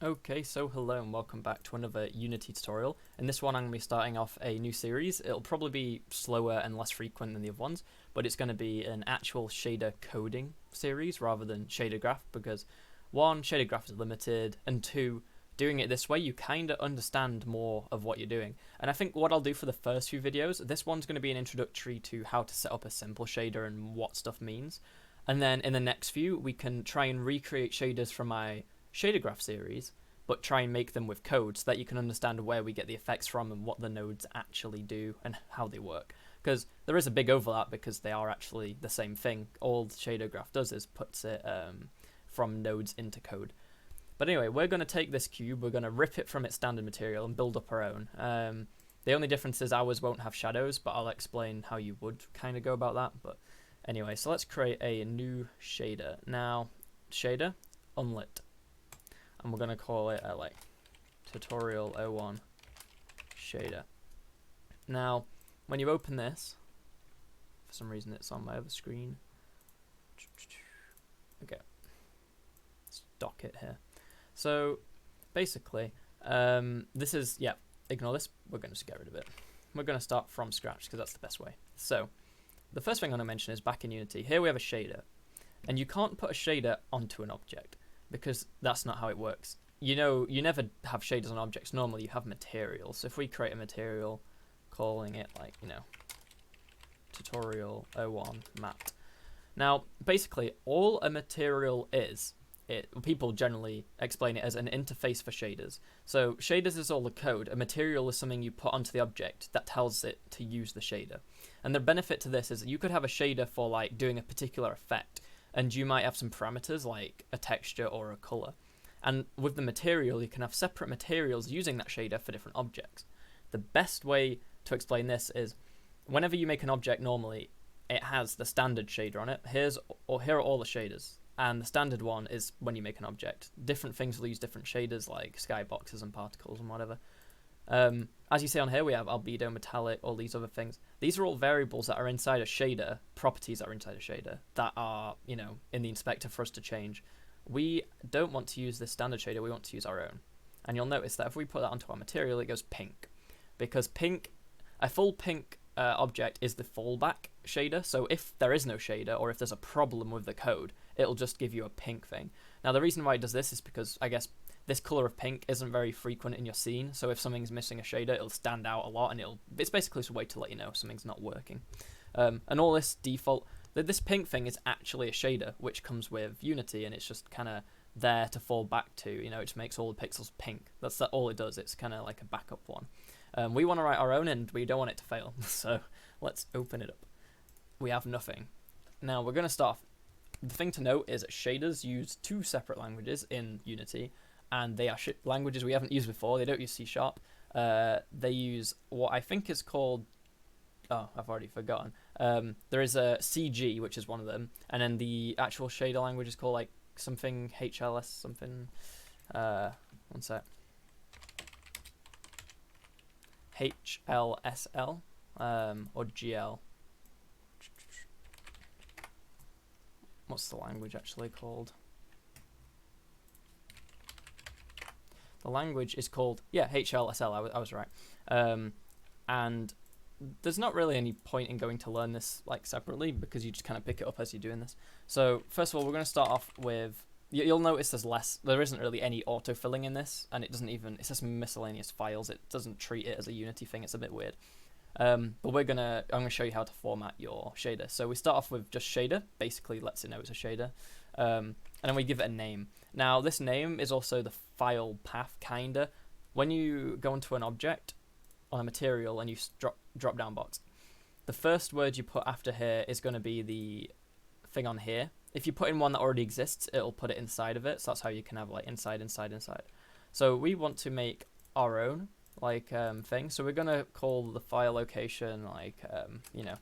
Okay, so hello and welcome back to another Unity tutorial. In this one I'm going to be starting off a new series. It'll probably be slower and less frequent than the other ones, but it's going to be an actual shader coding series rather than shader graph because one, shader graph is limited, and two, doing it this way you kind of understand more of what you're doing. And I think what I'll do for the first few videos, this one's going to be an introductory to how to set up a simple shader and what stuff means. And then in the next few we can try and recreate shaders from my shader graph series, but try and make them with code so that you can understand where we get the effects from and what the nodes actually do and how they work. Because there is a big overlap because they are actually the same thing. All the shader graph does is puts it from nodes into code. But anyway, we're going to take this cube, we're going to rip it from its standard material and build up our own. The only difference is ours won't have shadows, but I'll explain how you would kind of go about that. But anyway, so let's create a new shader. Now, shader, unlit. And we're going to call it like tutorial 01 shader. Now, when you open this, for some reason it's on my other screen. Okay, let's dock it here. So basically, this is, yeah, ignore this. We're going to just get rid of it. We're going to start from scratch because that's the best way. So the first thing I'm going to mention is back in Unity. Here we have a shader, and you can't put a shader onto an object, because that's not how it works. You know, you never have shaders on objects. Normally you have materials. So if we create a material, calling it like, you know, tutorial 01 mat. Now, basically, all a material is, people generally explain it as an interface for shaders. So shaders is all the code. A material is something you put onto the object that tells it to use the shader. And the benefit to this is that you could have a shader for like doing a particular effect, and you might have some parameters like a texture or a color. And with the material, you can have separate materials using that shader for different objects. The best way to explain this is whenever you make an object normally, it has the standard shader on it. Here are all the shaders. And the standard one is when you make an object. Different things will use different shaders like skyboxes and particles and whatever. As you see on here, we have albedo, metallic, all these other things. These are all variables that are inside a shader, properties that are inside a shader, that are, you know, in the inspector for us to change. We don't want to use this standard shader, we want to use our own. And you'll notice that if we put that onto our material, it goes pink. Because pink, a full pink object is the fallback shader, so if there is no shader, or if there's a problem with the code, it'll just give you a pink thing. Now the reason why it does this is because, I guess, this color of pink isn't very frequent in your scene, so if something's missing a shader, it'll stand out a lot, and it's basically just a way to let you know something's not working. And all this default, this pink thing is actually a shader, which comes with Unity, and it's just kind of there to fall back to, you know, it just makes all the pixels pink. That's all it does, it's kind of like a backup one. We want to write our own, and we don't want it to fail, so let's open it up. We have nothing. Now we're going to start off. The thing to note is that shaders use two separate languages in Unity, and they are languages we haven't used before. They don't use C#. They use what I think is called, oh, I've already forgotten. There is a CG, which is one of them, and then the actual shader language is called like something HLS something. One sec. HLSL or GL. What's the language actually called? The language is called, yeah, HLSL, I was right. And there's not really any point in going to learn this like separately, because you just kind of pick it up as you're doing this. So first of all, we're going to start off with, you'll notice there isn't really any autofilling in this, and it's just miscellaneous files. It doesn't treat it as a Unity thing. It's a bit weird. But I'm going to show you how to format your shader. So we start off with just shader, basically lets it know it's a shader. And then we give it a name. Now this name is also the file path, kinda. When you go into an object on a material and you drop down box, the first word you put after here is going to be the thing on here. If you put in one that already exists, it'll put it inside of it. So that's how you can have like inside, inside, inside. So we want to make our own like thing. So we're going to call the file location like, you know,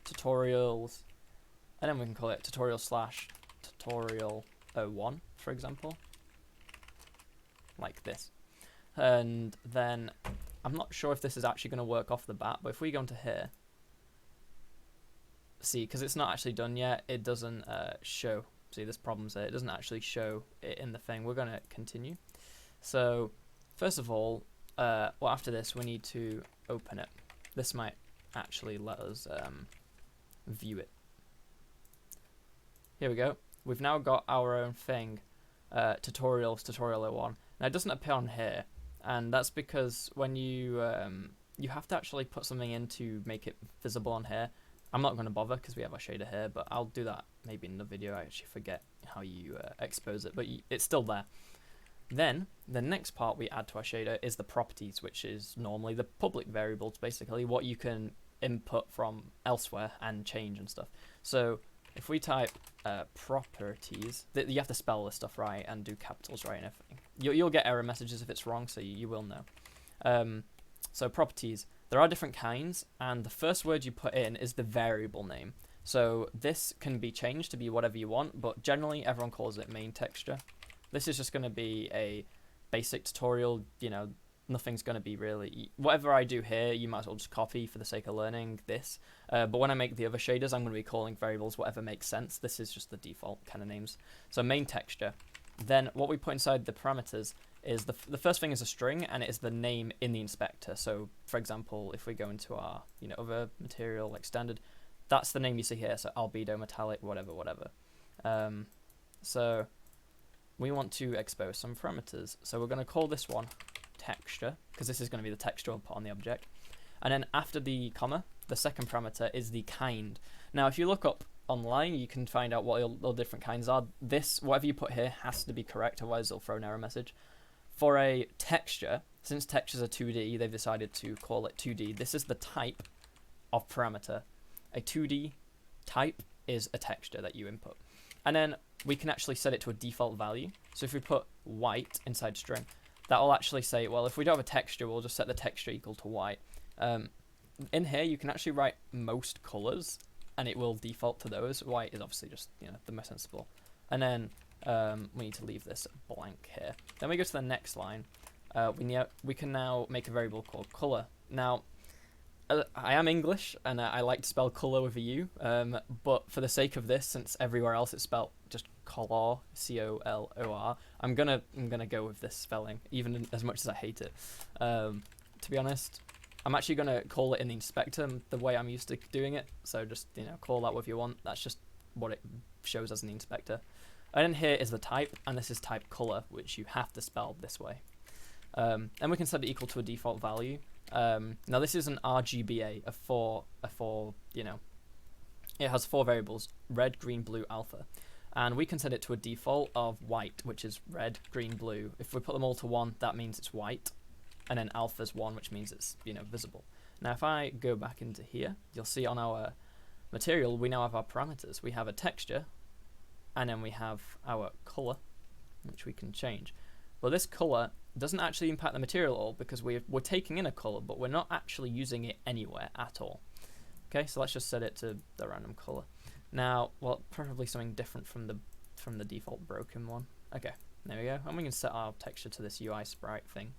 tutorials, and then we can call it tutorial/tutorial 01, for example, like this. And then I'm not sure if this is actually going to work off the bat, but if we go into here, see, because it's not actually done yet, it doesn't show see this problem's there. It doesn't actually show it in the thing. We're going to continue. So first of all, well, after this, we need to open it. This might actually let us view it. Here we go. We've now got our own thing, tutorials, tutorial 01. Now it doesn't appear on here, and that's because when you have to actually put something in to make it visible on here. I'm not going to bother because we have our shader here, but I'll do that maybe in the video. I actually forget how you expose it, but it's still there. Then the next part we add to our shader is the properties, which is normally the public variables, basically what you can input from elsewhere and change and stuff. So if we type properties, you have to spell this stuff right and do capitals right and everything. You'll get error messages if it's wrong, so you will know. So properties, there are different kinds, and the first word you put in is the variable name. So this can be changed to be whatever you want, but generally everyone calls it main texture. This is just going to be a basic tutorial, you know, nothing's going to be really... Whatever I do here, you might as well just copy for the sake of learning this. But when I make the other shaders, I'm going to be calling variables whatever makes sense. This is just the default kind of names. So main texture. Then what we put inside the parameters is the first thing is a string, and it is the name in the inspector. So for example, if we go into our other material like standard, that's the name you see here. So albedo, metallic, whatever. So we want to expose some parameters. So we're going to call this one texture, because this is going to be the texture we'll put on the object. And then after the comma, the second parameter is the kind. Now if you look up online, you can find out what all the different kinds are. This, whatever you put here, has to be correct, otherwise it'll throw an error message. For a texture, since textures are 2D, they've decided to call it 2D. This is the type of parameter. A 2D type is a texture that you input. And then we can actually set it to a default value. So if we put white inside string, that will actually say, well, if we don't have a texture, we'll just set the texture equal to white. In here, you can actually write most colors, and it will default to those. White is obviously just the most sensible. And then we need to leave this blank here. Then we go to the next line. We can now make a variable called color. Now, I am English, and I like to spell color with a U, but for the sake of this, since everywhere else it's spelled just color, C-O-L-O-R, I'm gonna go with this spelling, even as much as I hate it. To be honest, I'm actually gonna call it in the inspector the way I'm used to doing it. So just call that what you want. That's just what it shows as an inspector. And then here is the type, and this is type color, which you have to spell this way. And we can set it equal to a default value. Now this is an RGBA, it has 4 variables: red, green, blue, alpha. And we can set it to a default of white, which is red, green, blue. If we put them all to 1, that means it's white. And then alpha is 1, which means it's visible. Now if I go back into here, you'll see on our material we now have our parameters. We have a texture, and then we have our color, which we can change. Well, this color doesn't actually impact the material at all, because we're taking in a color, but we're not actually using it anywhere at all. Okay, so let's just set it to the random color. Now, well, preferably something different from the default broken one. Okay, there we go. And we can set our texture to this UI sprite thing,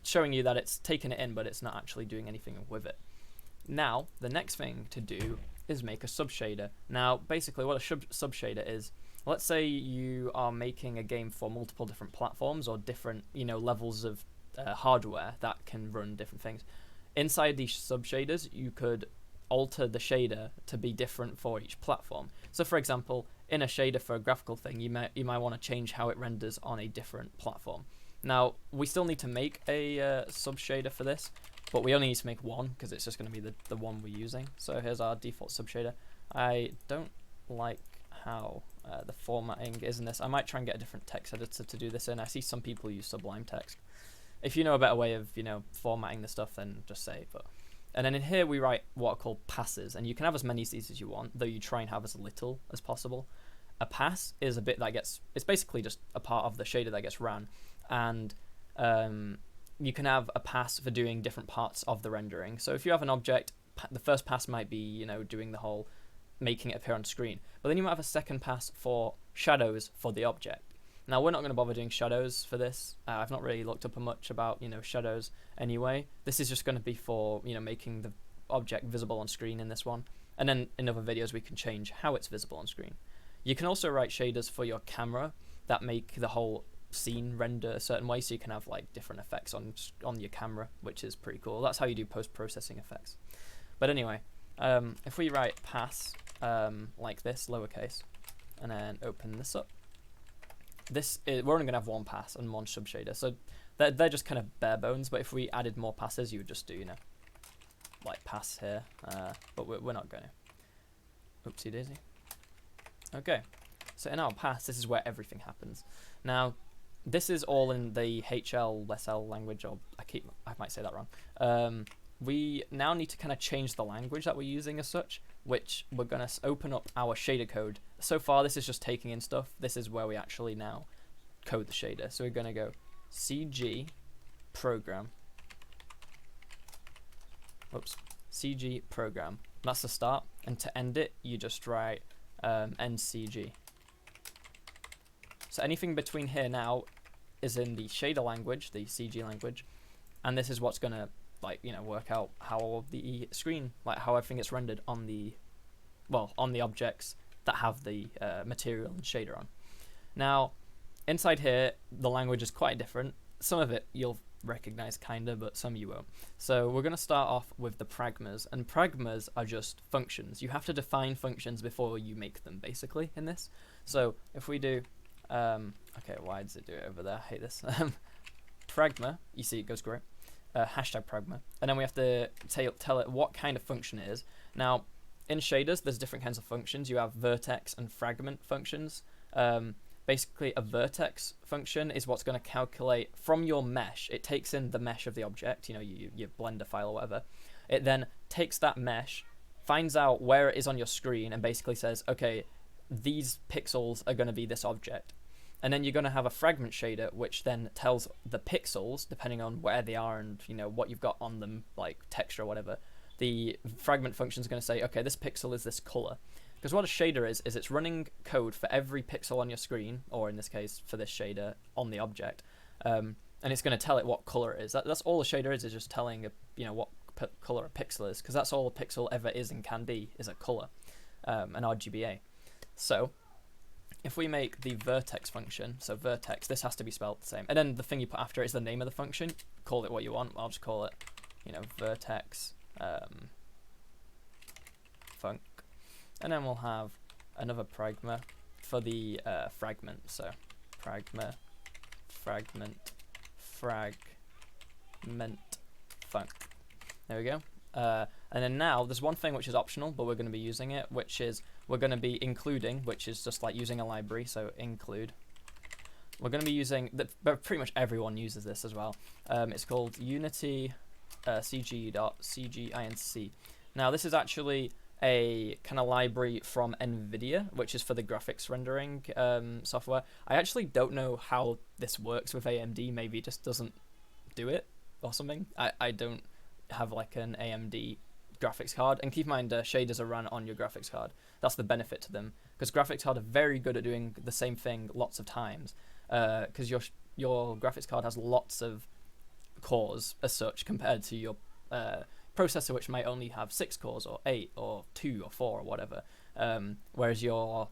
showing you that it's taken it in, but it's not actually doing anything with it. Now, the next thing to do is make a subshader. Now, basically what a subshader is, let's say you are making a game for multiple different platforms or different, levels of hardware that can run different things. Inside these subshaders, you could alter the shader to be different for each platform. So for example, in a shader for a graphical thing, you might want to change how it renders on a different platform. Now, we still need to make a subshader for this, but we only need to make one, because it's just going to be the one we're using. So here's our default subshader. I don't like how the formatting is in this. I might try and get a different text editor to do this in. I see some people use Sublime Text. If you know a better way of formatting the stuff, then just say it. And then in here we write what are called passes, and you can have as many of these as you want, though you try and have as little as possible. A pass is a bit that it's basically just a part of the shader that gets ran, and you can have a pass for doing different parts of the rendering. So if you have an object, the first pass might be doing the whole making it appear on screen, but then you might have a second pass for shadows for the object. Now, we're not going to bother doing shadows for this. I've not really looked up much about shadows anyway. This is just going to be for making the object visible on screen in this one, and then in other videos we can change how it's visible on screen. You can also write shaders for your camera that make the whole scene render a certain way, so you can have like different effects on your camera, which is pretty cool. That's how you do post-processing effects. But anyway, if we write pass like this, lowercase, and then open this up, we're only going to have one pass and one subshader, so they're just kind of bare bones. But if we added more passes, you would just do, you know, like pass here, but we're not going to. Oopsie daisy. Okay, so in our pass, this is where everything happens. Now, this is all in the HLSL language, or I might say that wrong. We now need to kind of change the language that we're using as such, which we're going to open up our shader code. So far, this is just taking in stuff. This is where we actually now code the shader. So we're going to go CG program. Whoops, CG program. That's the start. And to end it, you just write NCG. So anything between here now is in the shader language, the CG language, and this is what's going to, like, you know, work out how the screen, like how everything gets rendered on the, well, on the objects that have the material and shader on. Now, inside here, the language is quite different. Some of it you'll recognize kinda, but some you won't. So we're going to start off with the pragmas, and pragmas are just functions. You have to define functions before you make them, basically, in this. So if we do, okay, why does it do it over there? I hate this. Pragma, you see it goes great. Hashtag pragma, and then we have to tell it what kind of function it is. Now, in shaders, there's different kinds of functions. You have vertex and fragment functions. Basically, a vertex function is what's going to calculate from your mesh. It takes in the mesh of the object, you know, your Blender file or whatever. It then takes that mesh, finds out where it is on your screen, and basically says, okay, these pixels are going to be this object. And then you're going to have a fragment shader, which then tells the pixels, depending on where they are and, you know, what you've got on them, like texture or whatever. The fragment function is going to say, okay, this pixel is this color. Because what a shader is it's running code for every pixel on your screen, or in this case, for this shader on the object. And it's going to tell it what color it is. That's all a shader is just telling, you know, what color a pixel is. Because that's all a pixel ever is and can be, is a color, an RGBA. So if we make the vertex function, so vertex, this has to be spelled the same. And then the thing you put after it is the name of the function. Call it what you want. I'll just call it, you know, vertex func. And then we'll have another pragma for the fragment. So pragma, fragment func. There we go. And then now there's one thing which is optional, but we're going to be using it, which is we're going to be including, which is just like using a library. So include. We're going to be using, but pretty much everyone uses this as well. It's called Unity cg.cginc. Now this is actually a kind of library from NVIDIA, which is for the graphics rendering software. I actually don't know how this works with AMD. Maybe it just doesn't do it or something. I don't have like an AMD graphics card, and keep in mind shaders are run on your graphics card. That's the benefit to them, because graphics card are very good at doing the same thing lots of times, because your graphics card has lots of cores as such compared to your processor, which might only have 6 cores or 8 or 2 or 4 or whatever, whereas your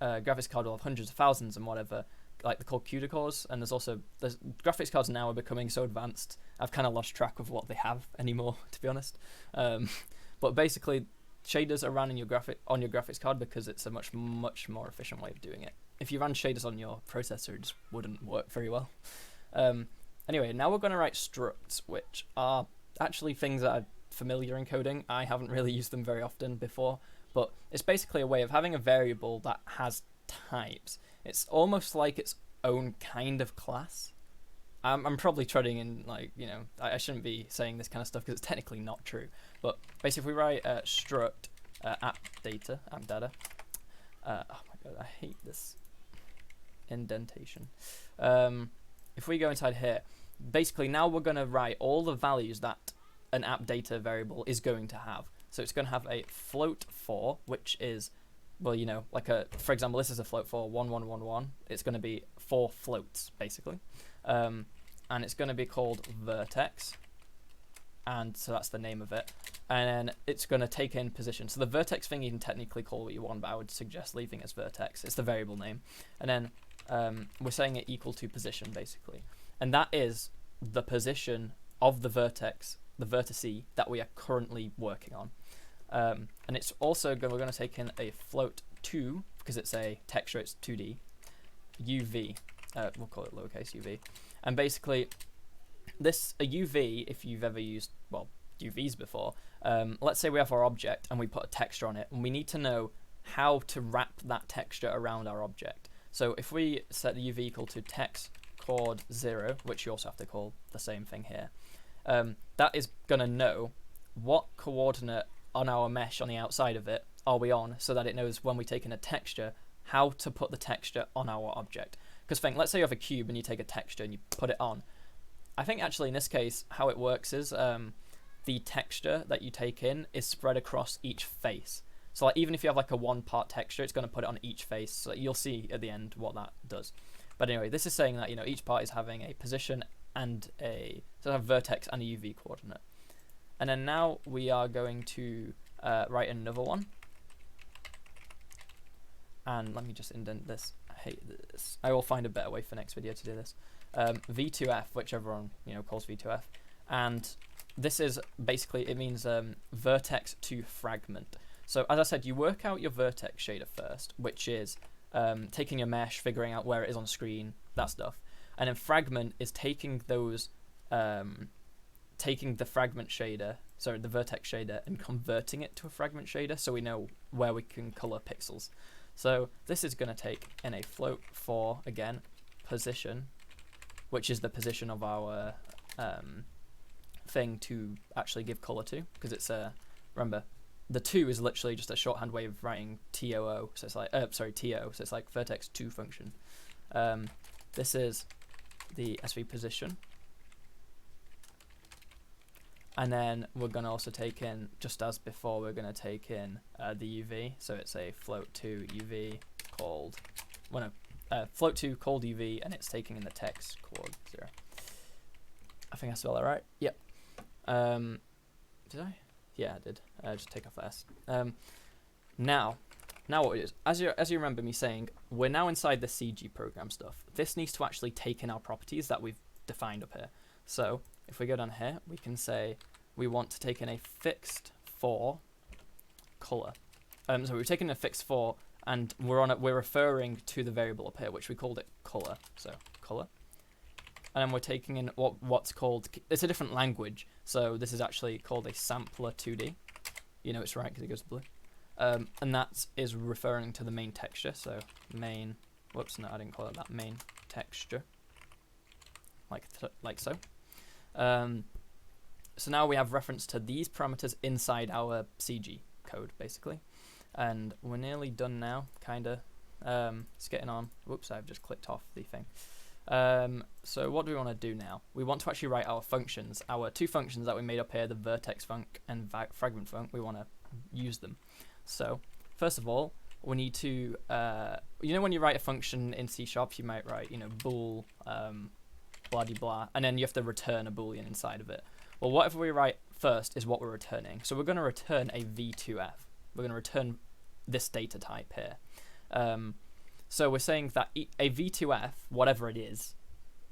graphics card will have hundreds of thousands and whatever, like they're called CUDA cores. And there's graphics cards now are becoming so advanced, I've kind of lost track of what they have anymore, to be honest. But basically, shaders are run on your graphics card because it's a much more efficient way of doing it. If you ran shaders on your processor, it just wouldn't work very well. Anyway, now we're going to write structs, which are actually things that are familiar in coding. I haven't really used them very often before, but it's basically a way of having a variable that has types. It's almost like its own kind of class. I'm probably treading in, like, you know, I shouldn't be saying this kind of stuff because it's technically not true. But basically, if we write struct app data. Oh my god, I hate this indentation. If we go inside here, basically now we're going to write all the values that an app data variable is going to have. So it's going to have a float for, which is, well, you know, like for example, this is a float for 1111. It's going to be 4 floats basically, and it's going to be called vertex. and so that's the name of it. And then it's going to take in position. So the vertex thing you can technically call what you want, but I would suggest leaving it as vertex. It's the variable name. And then we're saying it equal to position, basically. And that is the position of the vertex, the vertice that we are currently working on. And it's also we're going to take in a float2, because it's a texture, it's 2D, UV. We'll call it lowercase uv. And basically, a UV, if you've ever used, well, UVs before, let's say we have our object and we put a texture on it, and we need to know how to wrap that texture around our object. So if we set the UV equal to text chord 0, which you also have to call the same thing here, that is going to know what coordinate on our mesh on the outside of it are we on, so that it knows when we take in a texture how to put the texture on our object. Because think, let's say you have a cube and you take a texture and you put it on. I think actually in this case how it works is the texture that you take in is spread across each face. So like even if you have like a one part texture, it's going to put it on each face. So you'll see at the end what that does. But anyway, this is saying that, you know, each part is having a position and a vertex and a UV coordinate. And then now we are going to write another one. And let me just indent this. I hate this. I will find a better way for next video to do this. V2F, which everyone, you know, calls V2F. And this is basically, it means vertex to fragment. So as I said, you work out your vertex shader first, which is taking your mesh, figuring out where it is on screen, that stuff. And then fragment is taking those, taking the fragment shader, sorry, the vertex shader, and converting it to a fragment shader, so we know where we can color pixels. So this is going to take in a float for, again, position, which is the position of our thing to actually give color to, because it's remember, the 2 is literally just a shorthand way of writing TOO, so it's like TO, so it's like vertex 2 function. This is the SV position, and then we're going to also take in, just as before, we're going to take in the UV, so it's a float2 UV called, well no, float2 called UV, and it's taking in the text chord 0. I think I spelled that right. Yep. Did I? Yeah, I did. Just take off the S. Now what it is, as you remember me saying, we're now inside the CG program stuff. This needs to actually take in our properties that we've defined up here. So if we go down here, we can say we want to take in a fixed for color. So we've taken a fixed for, and we're referring to the variable up here, which we called it color. So color. And then we're taking in what's called, it's a different language, so this is actually called a sampler 2D. You know it's right because it goes blue. And that is referring to the main texture, so main, whoops, no, I didn't call it that, main texture, like so. So now we have reference to these parameters inside our CG code, basically. And we're nearly done now, kinda. It's getting on. Whoops, I've just clicked off the thing. So what do we want to do now? We want to actually write our functions, our 2 functions that we made up here, the vertex func and fragment func. We want to use them. So first of all, we need to, you know, when you write a function in C#, you might write, you know, bool, blah de blah, and then you have to return a boolean inside of it. Well, whatever we write first is what we're returning. So we're going to return a v2f. We're going to return this data type here. So we're saying that a v2f, whatever it is,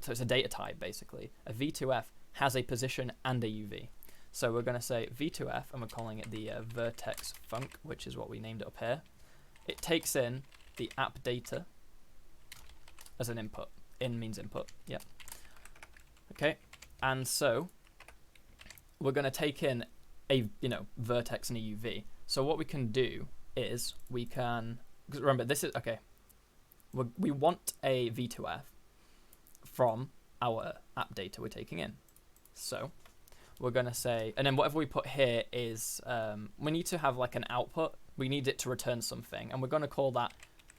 so it's a data type basically, a v2f has a position and a UV. So we're going to say v2f, and we're calling it the vertex func, which is what we named it up here. It takes in the app data as an input. In means input, yeah. Okay, and so we're going to take in a, you know, vertex and a UV. So what we can do is we can, because remember this is, okay, we want a v2f from our app data we're taking in. So we're going to say, and then whatever we put here is, we need to have like an output. We need it to return something, and we're going to call that,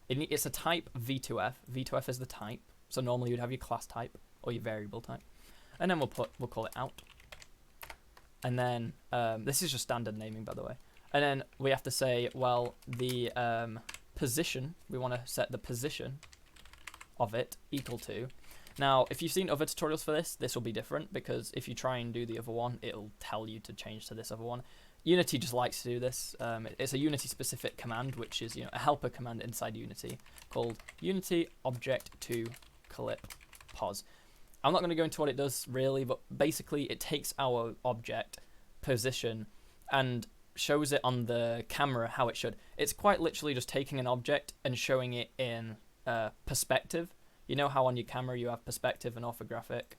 it's a type v2f. v2f is the type. So normally you'd have your class type or your variable type. And then we'll call it out. And then, this is just standard naming, by the way. And then we have to say, well, the position, we want to set the position of it equal to. Now, if you've seen other tutorials for this, this will be different, because if you try and do the other one, it'll tell you to change to this other one. Unity just likes to do this. It's a Unity specific command, which is a helper command inside Unity called Unity Object to Clip Pos. I'm not going to go into what it does really, but basically it takes our object position and shows it on the camera how it should. It's quite literally just taking an object and showing it in perspective. You know how on your camera you have perspective and orthographic?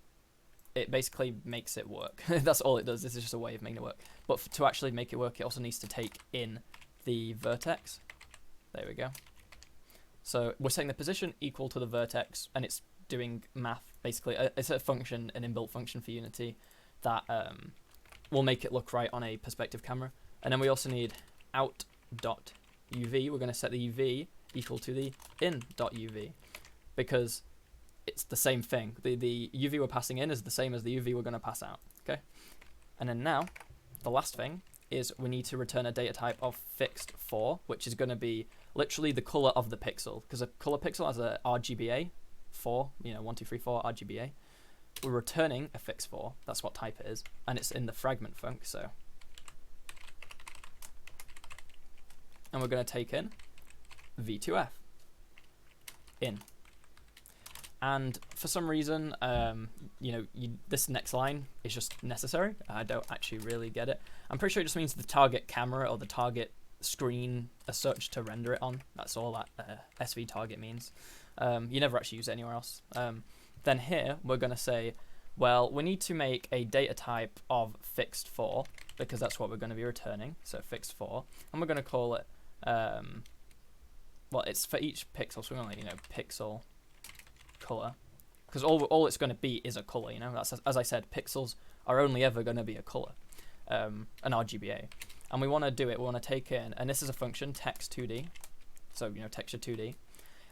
It basically makes it work. That's all it does. This is just a way of making it work. But to actually make it work, it also needs to take in the vertex. There we go. So we're setting the position equal to the vertex, and it's doing math, basically. It's a function, an inbuilt function for Unity that will make it look right on a perspective camera. And then we also need out.uv. We're going to set the uv equal to the in.uv, because it's the same thing. The UV we're passing in is the same as the UV we're going to pass out. Okay. And then now, the last thing is we need to return a data type of fixed 4, which is going to be literally the color of the pixel, because a color pixel has a RGBA 4, 1, 2, 3, 4 RGBA. We're returning a fixed 4. That's what type it is, and it's in the fragment func. So, and we're going to take in v2f in. And for some reason, this next line is just necessary. I don't actually really get it. I'm pretty sure it just means the target camera or the target screen as such to render it on. That's all that SV target means. You never actually use it anywhere else. Then here, we're going to say, well, we need to make a data type of fixed 4, because that's what we're going to be returning. So fixed 4. And we're going to call it, well, it's for each pixel. So we're going to, pixel color, because all it's going to be is a color. That's, as I said, pixels are only ever going to be a color, an RGBA, and we want to do it. We want to take in, and this is a function text 2D, so texture 2D,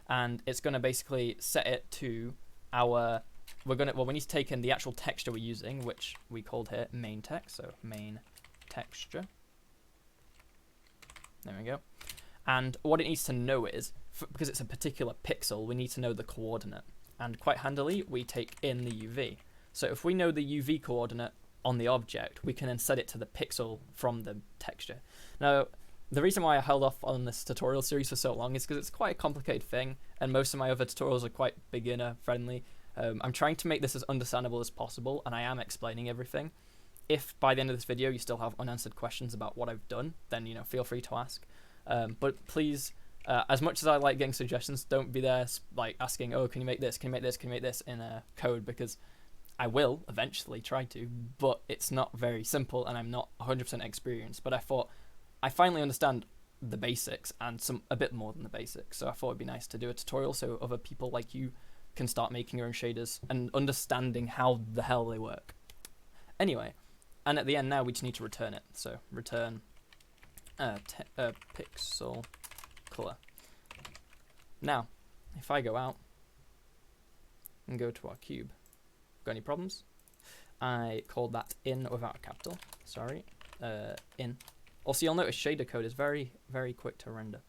and it's going to basically set it to our. We need to take in the actual texture we're using, which we called here main text, so main texture. There we go. And what it needs to know is, because it's a particular pixel, we need to know the coordinate. And quite handily, we take in the UV. So if we know the UV coordinate on the object, we can then set it to the pixel from the texture. Now, the reason why I held off on this tutorial series for so long is because it's quite a complicated thing, and most of my other tutorials are quite beginner-friendly. I'm trying to make this as understandable as possible, and I am explaining everything. If by the end of this video you still have unanswered questions about what I've done, then feel free to ask. But please, as much as I like getting suggestions, don't be there like asking, oh, can you make this, can you make this, can you make this in a code, because I will eventually try to, but it's not very simple and I'm not 100% experienced. But I thought I finally understand the basics and a bit more than the basics, so I thought it'd be nice to do a tutorial so other people like you can start making your own shaders and understanding how the hell they work. Anyway, and at the end now we just need to return it, so return pixel color. Now, if I go out and go to our cube, got any problems? I called that in without a capital. Sorry, in. Also, you'll notice shader code is very, very quick to render.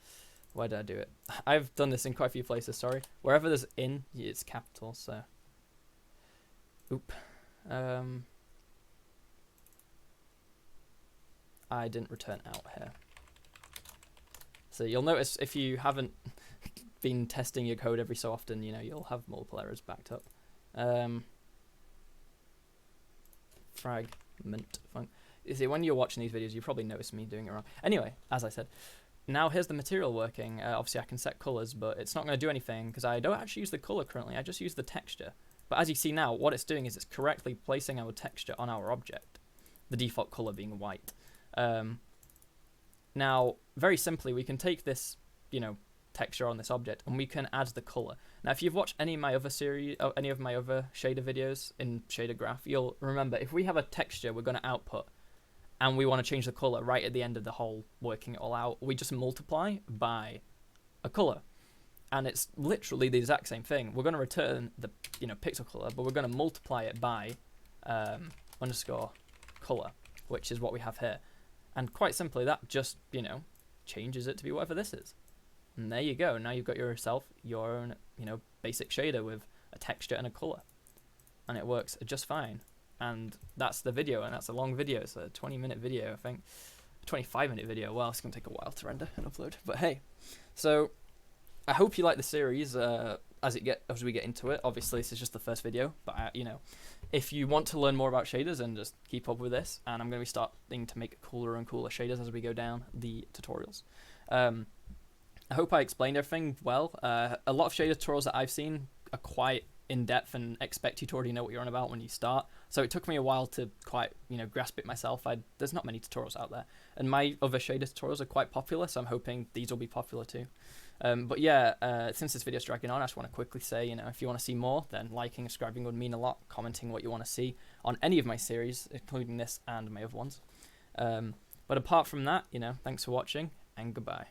Why did I do it? I've done this in quite a few places. Sorry. Wherever there's in, it's capital. So, oop. I didn't return out here. So you'll notice if you haven't been testing your code every so often, you'll have multiple errors backed up. Fragment function. You see, when you're watching these videos, you probably notice me doing it wrong. Anyway, as I said, now here's the material working. Obviously, I can set colors, but it's not going to do anything because I don't actually use the color currently. I just use the texture. But as you see now, what it's doing is it's correctly placing our texture on our object, the default color being white. Now, very simply, we can take this, texture on this object, and we can add the color. Now, if you've watched any of my other any of my other shader videos in Shader Graph, you'll remember if we have a texture we're going to output, and we want to change the color right at the end of the whole working it all out, we just multiply by a color, and it's literally the exact same thing. We're going to return the pixel color, but we're going to multiply it by underscore color, which is what we have here. And quite simply, that just, changes it to be whatever this is. And there you go. Now you've got yourself your own, basic shader with a texture and a color, and it works just fine. And that's the video, and that's a long video. It's a 20-minute video, I think. 25-minute video. Well, it's going to take a while to render and upload. But hey, so I hope you like the series as we get into it. Obviously, this is just the first video, but you know, if you want to learn more about shaders, then just keep up with this. And I'm going to be starting to make cooler and cooler shaders as we go down the tutorials. I hope I explained everything well. A lot of shader tutorials that I've seen are quite in-depth and expect you to already know what you're on about when you start. So it took me a while to quite, grasp it myself. There's not many tutorials out there. And my other shader tutorials are quite popular, so I'm hoping these will be popular too. But yeah, since this video's dragging on, I just want to quickly say, if you want to see more, then liking and subscribing would mean a lot. Commenting what you want to see on any of my series, including this and my other ones. But apart from that, thanks for watching, and goodbye.